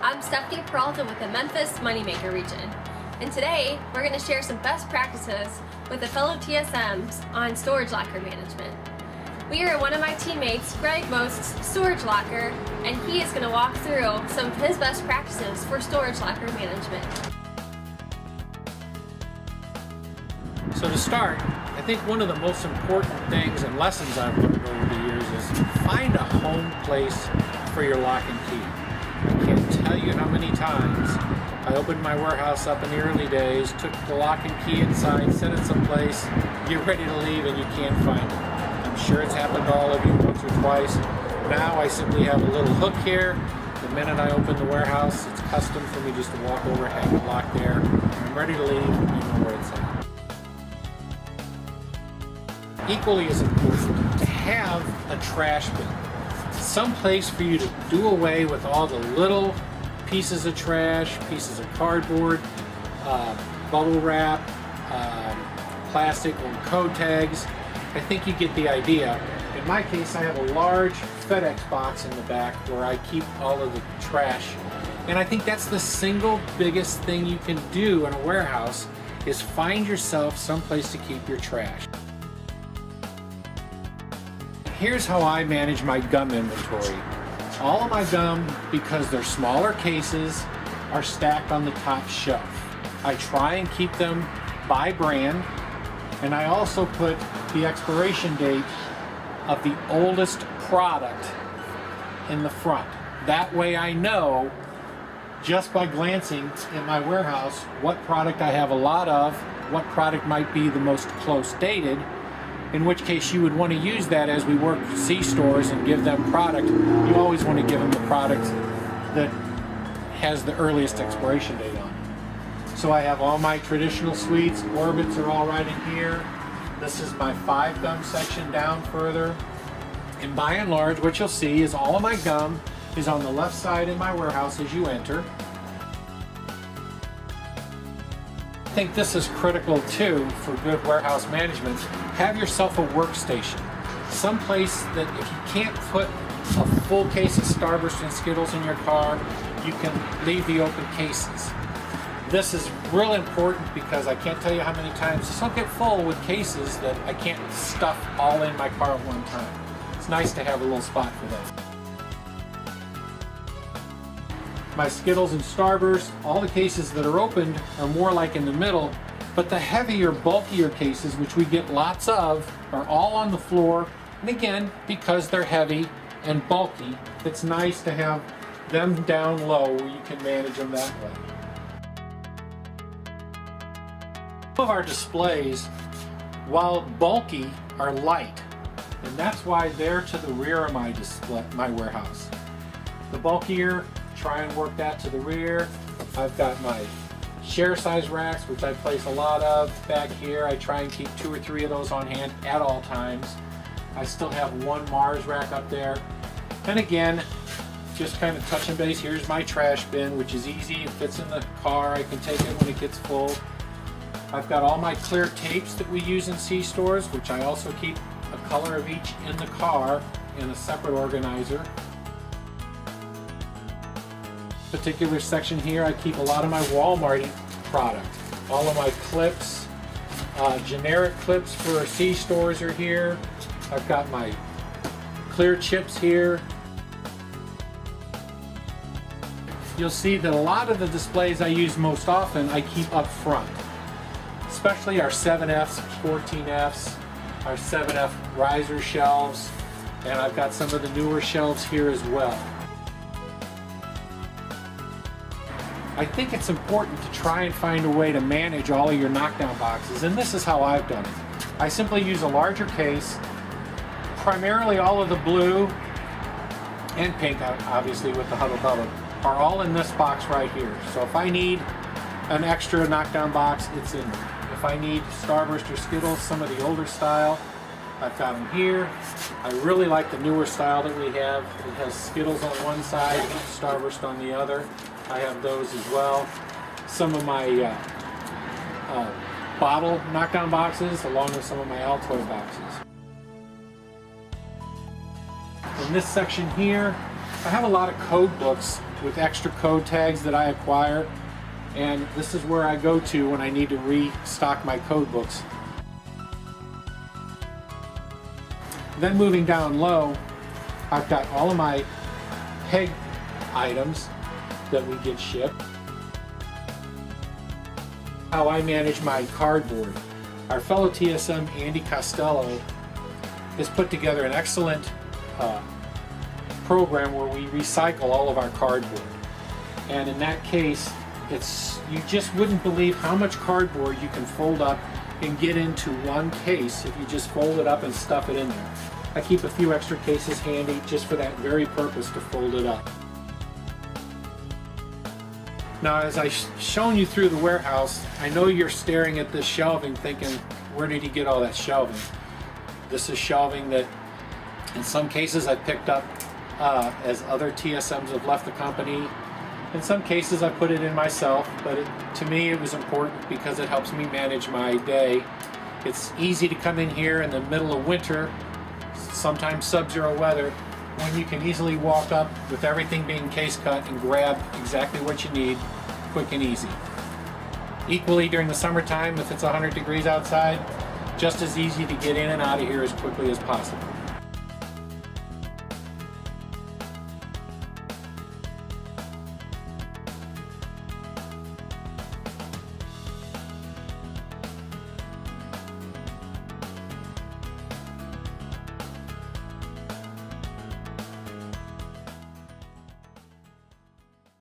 I'm Stephanie Peralta with the Memphis Moneymaker region, and today we're going to share some best practices with the fellow TSMs on storage locker management. We are in one of my teammates, Greg Most's storage locker, and he is going to walk through some of his best practices for storage locker management. So to start, I think one of the most important things and lessons I've learned over the years is find a home place for your lock and key. I can't tell you how many times I opened my warehouse up in the early days, took the lock and key inside, set it someplace, get ready to leave, and you can't find it. I'm sure it's happened to all of you once or twice. Now I simply have a little hook here. The minute I open the warehouse, it's custom for me just to walk over, hang the lock there. I'm ready to leave, I know where it's at. Equally as important to have a trash bin. Some place for you to do away with all the little pieces of trash, pieces of cardboard, bubble wrap, plastic and code tags. I think you get the idea. In my case, I have a large FedEx box in the back where I keep all of the trash. And I think that's the single biggest thing you can do in a warehouse is find yourself someplace to keep your trash. Here's how I manage my gum inventory. All of my gum, because they're smaller cases, are stacked on the top shelf. I try and keep them by brand, and I also put the expiration date of the oldest product in the front. That way I know, just by glancing in my warehouse, what product I have a lot of, what product might be the most close dated, in which case you would want to use that as we work C-stores and give them product. You always want to give them the product that has the earliest expiration date on it. So I have all my traditional sweets, Orbits are all right in here. This is my 5 gum section down further. And by and large, what you'll see is all of my gum is on the left side in my warehouse as you enter. I think this is critical too for good warehouse management. Have yourself a workstation. Someplace that if you can't put a full case of Starburst and Skittles in your car, you can leave the open cases. This is real important because I can't tell you how many times this will get full with cases that I can't stuff all in my car at one time. It's nice to have a little spot for that. My Skittles and Starburst, all the cases that are opened are more like in the middle, but the heavier, bulkier cases, which we get lots of, are all on the floor. And again, because they're heavy and bulky, it's nice to have them down low where you can manage them that way. Some of our displays, while bulky, are light, and that's why they're to the rear of my warehouse. The bulkier, try and work that to the rear. I've got my share size racks, which I place a lot of back here. I try and keep 2 or 3 of those on hand at all times. I still have one Mars rack up there. And again, just kind of touching base, here's my trash bin, which is easy. It fits in the car. I can take it when it gets full. I've got all my clear tapes that we use in C-stores, which I also keep a color of each in the car in a separate organizer. Particular section here, I keep a lot of my Walmart product. All of my clips, generic clips for C-stores are here. I've got my clear chips here. You'll see that a lot of the displays I use most often I keep up front, especially our 7Fs, 14Fs, our 7F riser shelves, and I've got some of the newer shelves here as well. I think it's important to try and find a way to manage all of your knockdown boxes, and this is how I've done it. I simply use a larger case. Primarily all of the blue and pink, obviously with the Huddle Bubble, are all in this box right here. So if I need an extra knockdown box, it's in there. If I need Starburst or Skittles, some of the older style, I've got them here. I really like the newer style that we have. It has Skittles on one side, Starburst on the other. I have those as well. Some of my bottle knockdown boxes, along with some of my Altoid boxes. In this section here, I have a lot of code books with extra code tags that I acquire, and this is where I go to when I need to restock my code books. Then moving down low, I've got all of my peg items that we get shipped. How I manage my cardboard. Our fellow TSM, Andy Costello, has put together an excellent program where we recycle all of our cardboard. And in that case, you just wouldn't believe how much cardboard you can fold up and get into one case if you just fold it up and stuff it in there. I keep a few extra cases handy just for that very purpose, to fold it up. Now, as I've shown you through the warehouse, I know you're staring at this shelving thinking, where did he get all that shelving? This is shelving that in some cases I picked up as other TSMs have left the company. In some cases I put it in myself, but to me it was important because it helps me manage my day. It's easy to come in here in the middle of winter, sometimes sub-zero weather, when you can easily walk up with everything being case cut and grab exactly what you need, quick and easy. Equally during the summertime, if it's 100 degrees outside, just as easy to get in and out of here as quickly as possible.